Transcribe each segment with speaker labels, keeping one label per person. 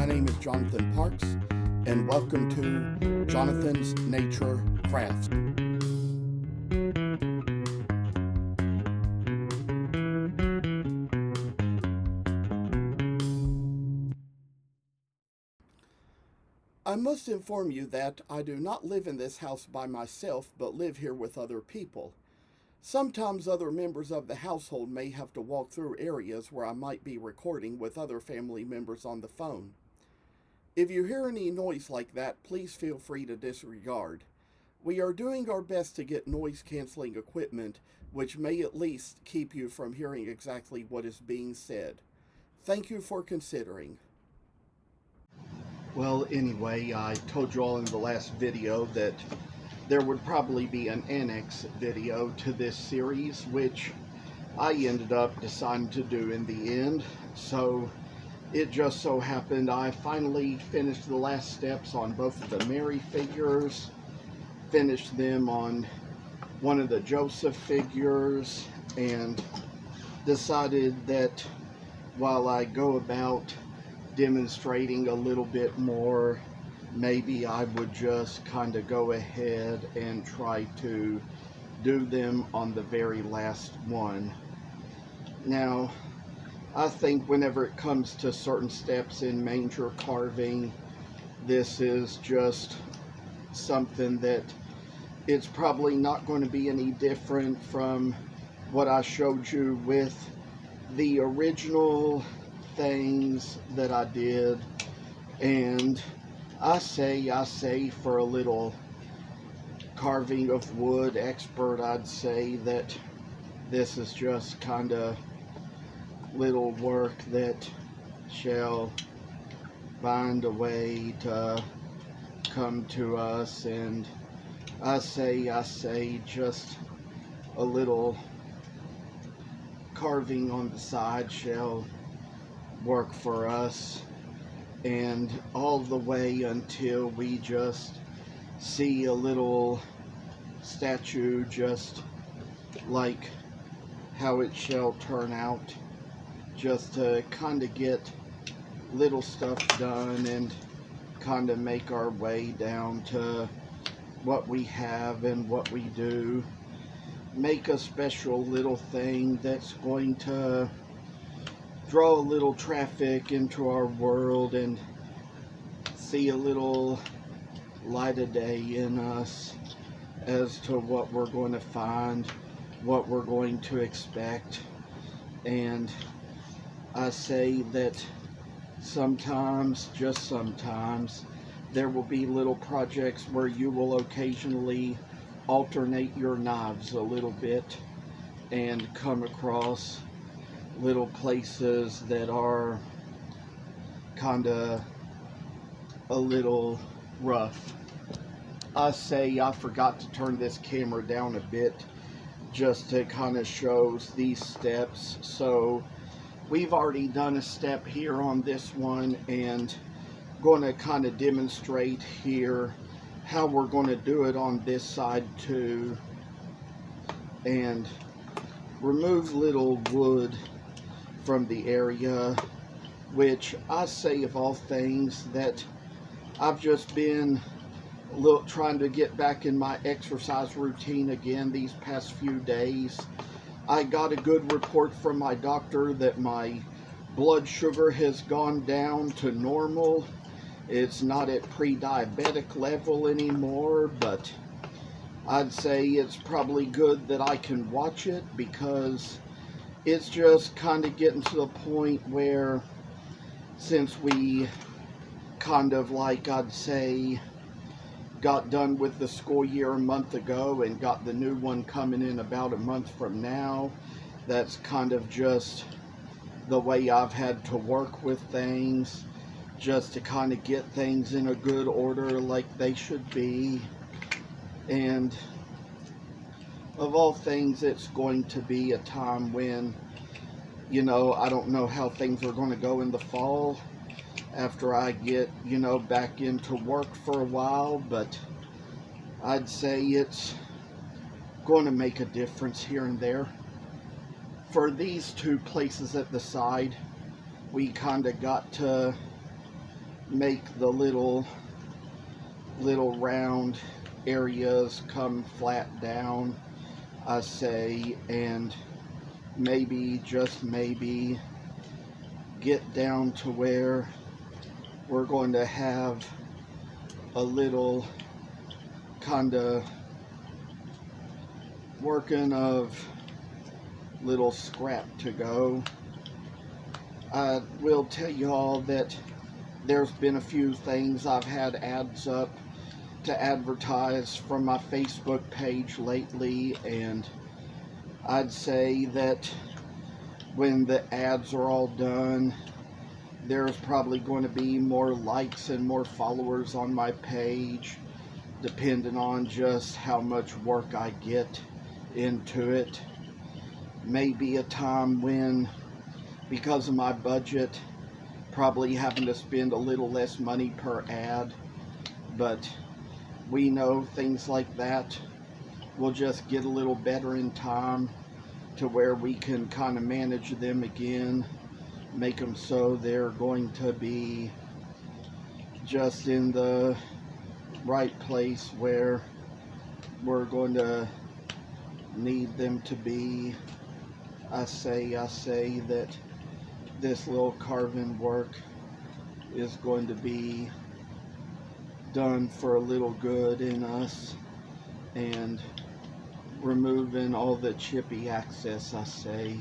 Speaker 1: My name is Jonathan Parks, and welcome to Jonathan's Nature Crafts. I must inform you that I do not live in this house by myself, but live here with other people. Sometimes other members of the household may have to walk through areas where I might be recording with other family members on the phone. If you hear any noise like that, please feel free to disregard. We are doing our best to get noise canceling equipment, which may at least keep you from hearing exactly what is being said. Thank you for considering. Well, anyway, I told you all in the last video that there would probably be an Annex video to this series, which I ended up deciding to do in the end. So it just so happened I finally finished the last steps on both of the Mary figures, finished them on one of the Joseph figures, and decided that while I go about demonstrating a little bit more, maybe I would just kind of go ahead and try to do them on the very last one. Now, I think whenever it comes to certain steps in manger carving, this is just something that it's probably not going to be any different from what I showed you with the original things that I did. And I say for a little carving of wood expert, I'd say that this is just kind of little work that shall find a way to come to us. And I say just a little carving on the side shall work for us, and all the way until we just see a little statue just like how it shall turn out, just to kind of get little stuff done and kind of make our way down to what we have and what we do. Make a special little thing that's going to draw a little traffic into our world and see a little light of day in us as to what we're going to find, what we're going to expect. And I say that sometimes, just sometimes, there will be little projects where you will occasionally alternate your knives a little bit and come across little places that are kind of a little rough. I say I forgot to turn this camera down a bit just to kind of show these steps. So we've already done a step here on this one, and going to kind of demonstrate here how we're going to do it on this side too, and remove little wood from the area, which I say of all things that I've just been trying to get back in my exercise routine again these past few days. I got a good report from my doctor that my blood sugar has gone down to normal. It's not at pre-diabetic level anymore, but I'd say it's probably good that I can watch it, because it's just kind of getting to the point where, since we kind of, like, I'd say, got done with the school year a month ago and got the new one coming in about a month from now, that's kind of just the way I've had to work with things, just to kind of get things in a good order like they should be. And of all things, it's going to be a time when, you know, I don't know how things are going to go in the fall after I get, you know, back into work for a while, but I'd say it's going to make a difference here and there. For these two places at the side, we kind of got to make the little round areas come flat down, I say, and maybe, just maybe, get down to where we're going to have a little kind of working of little scrap to go. I will tell you all that there's been a few things I've had ads up to advertise from my Facebook page lately, and I'd say that when the ads are all done, there's probably going to be more likes and more followers on my page, depending on just how much work I get into it. Maybe a time when, because of my budget, probably having to spend a little less money per ad, but we know things like that will just get a little better in time to where we can kind of manage them again, make them so they're going to be just in the right place where we're going to need them to be. I say that this little carving work is going to be done for a little good in us, and removing all the chippy access, I say,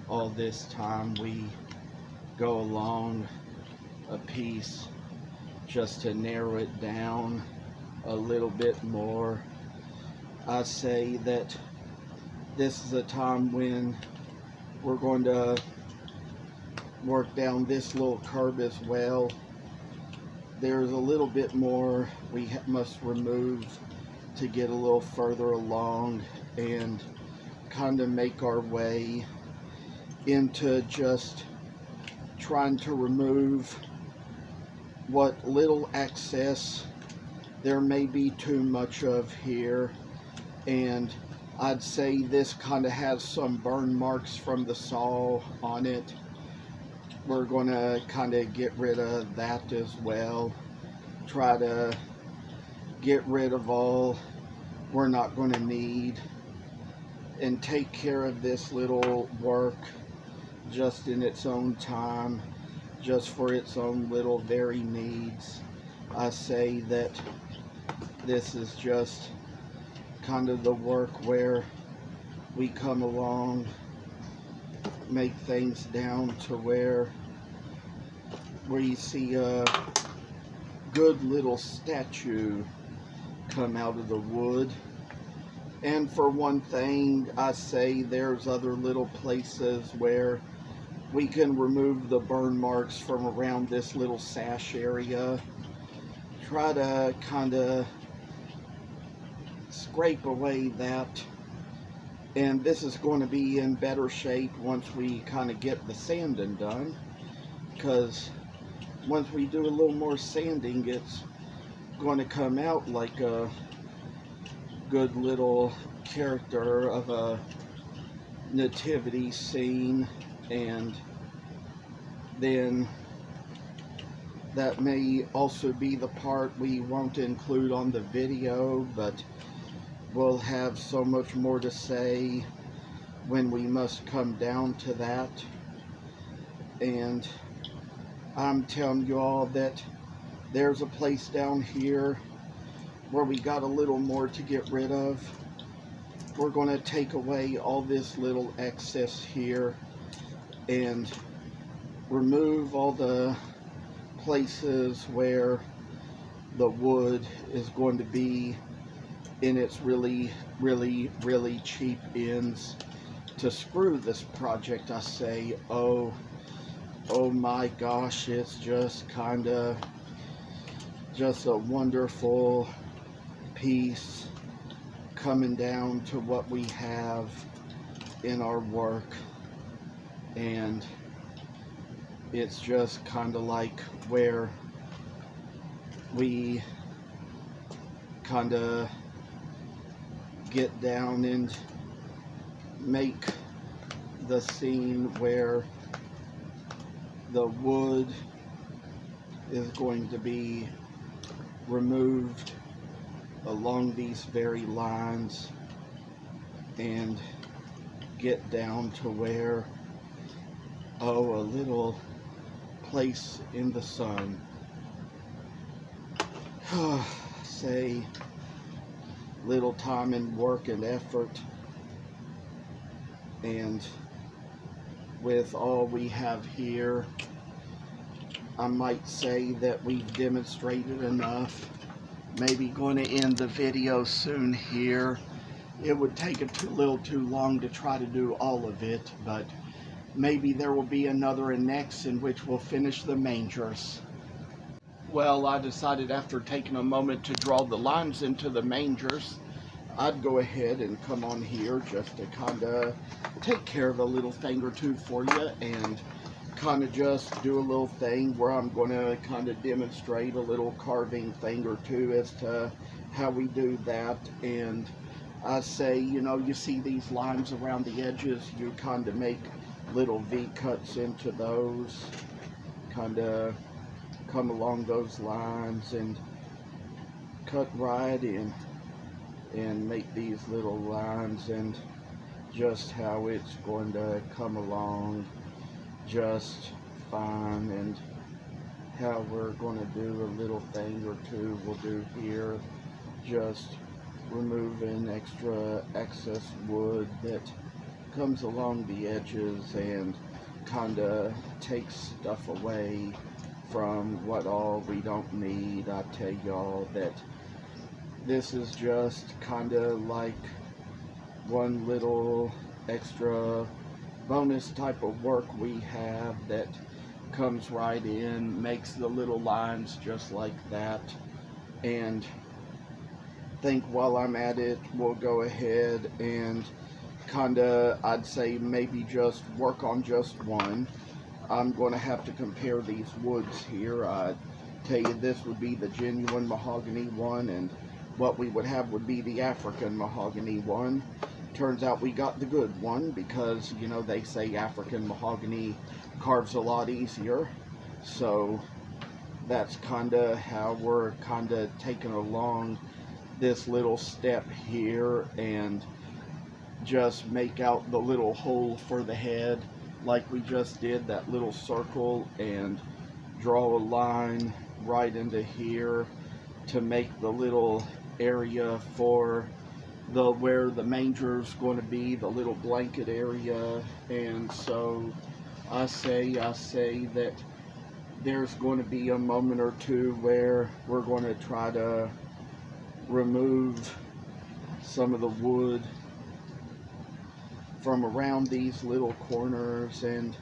Speaker 1: all this time we go along a piece just to narrow it down a little bit more. I say that this is a time when we're going to work down this little curb as well. There's a little bit more we must remove to get a little further along and kind of make our way into just trying to remove what little excess there may be too much of here. And I'd say this kind of has some burn marks from the saw on it. We're going to kind of get rid of that as well. Try to get rid of all we're not going to need, and take care of this little work just in its own time, just for its own little very needs. I say that this is just kind of the work where we come along, make things down to where we see a good little statue come out of the wood. And for one thing, I say there's other little places where we can remove the burn marks from around this little sash area. Try to kind of scrape away that. And this is going to be in better shape once we kind of get the sanding done, because once we do a little more sanding, it's going to come out like a good little character of a nativity scene. And then that may also be the part we won't include on the video, but we'll have so much more to say when we must come down to that. And I'm telling you all that there's a place down here where we got a little more to get rid of. We're going to take away all this little excess here and remove all the places where the wood is going to be in its really cheap ends to screw this project. I say, oh my gosh, it's just kind of just a wonderful piece coming down to what we have in our work. And it's just kind of like where we kind of get down and make the scene where the wood is going to be removed along these very lines and get down to where, oh, a little place in the sun. Say, little time and work and effort, and with all we have here, I might say that we've demonstrated enough. Maybe going to end the video soon here. It would take a little too long to try to do all of it, but maybe there will be another annex in which we'll finish the mangers. Well, I decided after taking a moment to draw the lines into the mangers, I'd go ahead and come on here just to kind of take care of a little thing or two for you, and kind of just do a little thing where I'm going to kind of demonstrate a little carving thing or two as to how we do that. And I say, you know, you see these lines around the edges, you kind of make little V cuts into those, kind of come along those lines and cut right in and make these little lines, and just how it's going to come along just fine. And how we're going to do a little thing or two we'll do here, just removing extra excess wood that comes along the edges and kind of takes stuff away from what all we don't need. I tell y'all that this is just kind of like one little extra bonus type of work we have that comes right in, makes the little lines just like that. And think while I'm at it, we'll go ahead and kind of, I'd say maybe just work on just one. I'm going to have to compare these woods here. I'd tell you this would be the genuine mahogany one, and what we would have would be the African mahogany one. Turns out we got the good one because, you know, they say African mahogany carves a lot easier. So that's kind of how we're kind of taking along this little step here, and just make out the little hole for the head like we just did, that little circle, and draw a line right into here to make the little area for the where the manger's going to be, the little blanket area. And so I say that there's going to be a moment or two where we're going to try to remove some of the wood from around these little corners and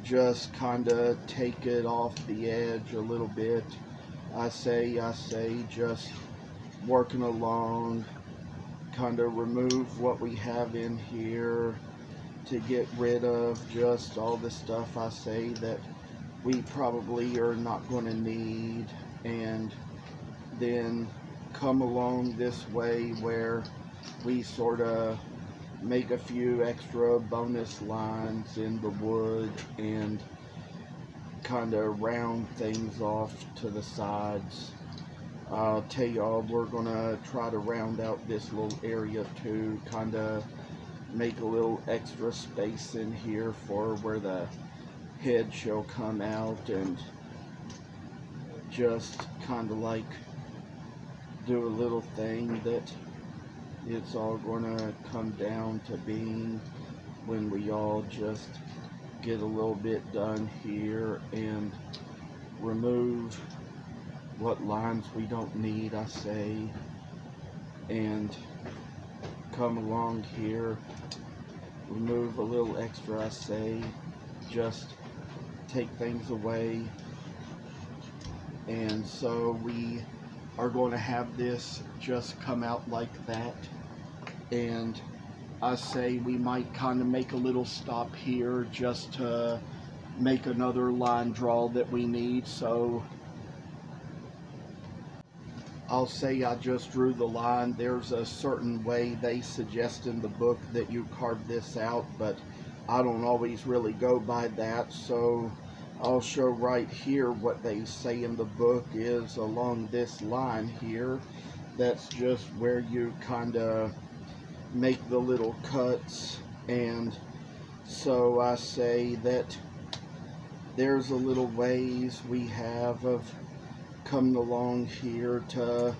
Speaker 1: just kind of take it off the edge a little bit. I say just working along, kind of remove what we have in here to get rid of just all the stuff I say that we probably are not going to need, and then come along this way where we sort of make a few extra bonus lines in the wood and kind of round things off to the sides. I'll tell y'all, we're gonna try to round out this little area too, kind of make a little extra space in here for where the head shall come out, and just kind of like do a little thing that it's all gonna come down to being when we all just get a little bit done here and remove what lines we don't need, I say, and come along here, remove a little extra, I say, just take things away. And so we are going to have this just come out like that, and I say we might kind of make a little stop here just to make another line draw that we need. So I'll say I just drew the line. There's a certain way they suggest in the book that you carve this out, but I don't always really go by that. So I'll show right here what they say in the book is along this line here. That's just where you kind of make the little cuts. And so I say that there's a little ways we have of coming along here to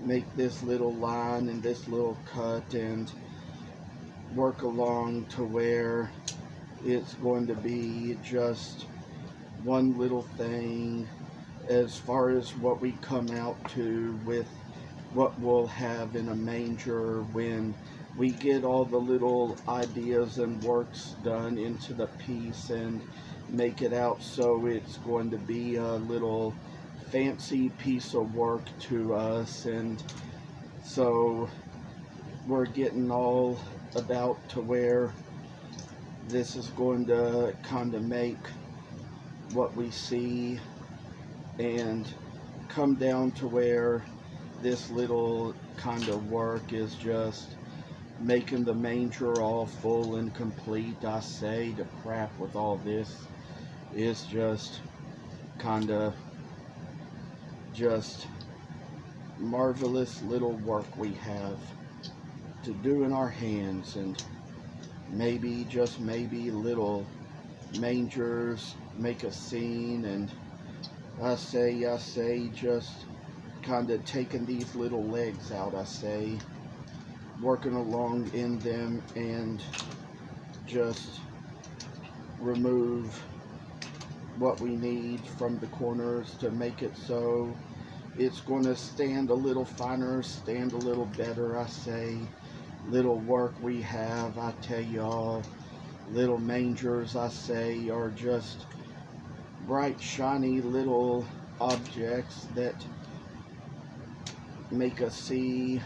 Speaker 1: make this little line and this little cut and work along to where it's going to be just one little thing as far as what we come out to with what we'll have in a manger when we get all the little ideas and works done into the piece and make it out so it's going to be a little fancy piece of work to us. And so we're getting all about to where this is going to kind of make what we see and come down to where this little kind of work is just making the manger all full and complete. I say the crap with all this is just kind of just marvelous little work we have to do in our hands, and maybe, just maybe, little mangers make a scene. And I say just kind of taking these little legs out, I say working along in them and just remove what we need from the corners to make it so it's going to stand a little finer, stand a little better. I say little work we have, I tell y'all, little mangers, I say, are just bright, shiny little objects that make us see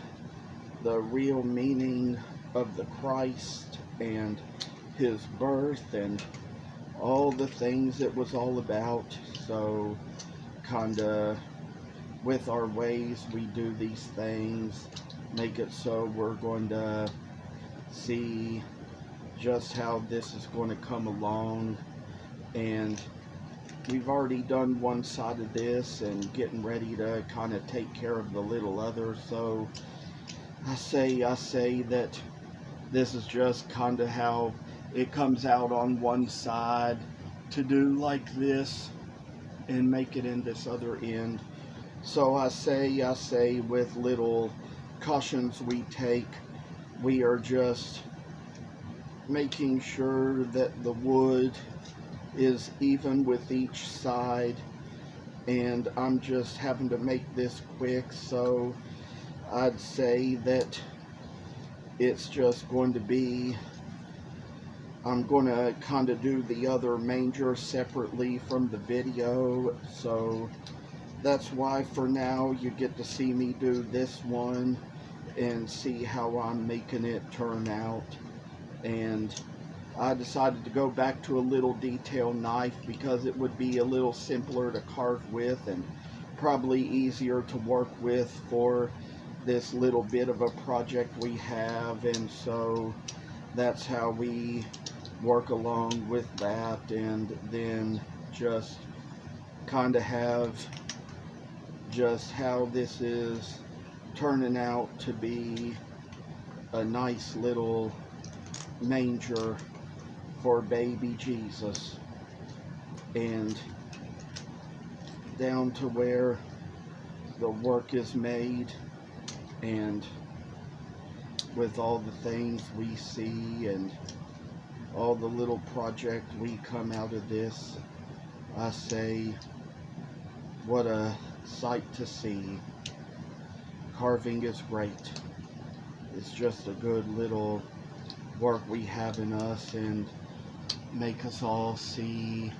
Speaker 1: the real meaning of the Christ and his birth and all the things it was all about. So kinda with our ways we do these things, make it so we're going to see just how this is going to come along. And we've already done one side of this and getting ready to kind of take care of the little other. So I say that this is just kind of how it comes out on one side to do like this and make it in this other end. So I say with little cautions we take, we are just making sure that the wood is even with each side, and I'm just having to make this quick, so I'd say that it's just going to be, I'm going to kind of do the other manger separately from the video, so that's why for now you get to see me do this one and see how I'm making it turn out. And I decided to go back to a little detail knife because it would be a little simpler to carve with and probably easier to work with for this little bit of a project we have. And so that's how we work along with that, and then just kind of have just how this is turning out to be a nice little manger for baby Jesus. And down to where the work is made, and with all the things we see and all the little project we come out of this, I say what a sight to see. Carving is great. It's just a good little work we have in us and make us all see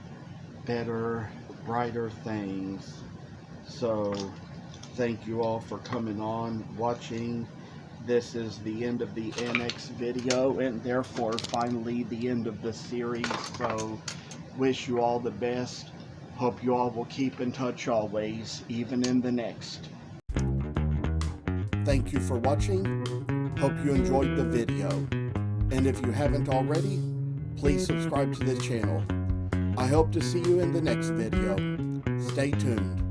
Speaker 1: better, brighter things. So thank you all for coming on, watching. This is the end of the Annex video, and therefore finally the end of the series. So wish you all the best. Hope you all will keep in touch always, even in the next. Thank you for watching. Hope you enjoyed the video. And if you haven't already, please subscribe to the channel. I hope to see you in the next video. Stay tuned.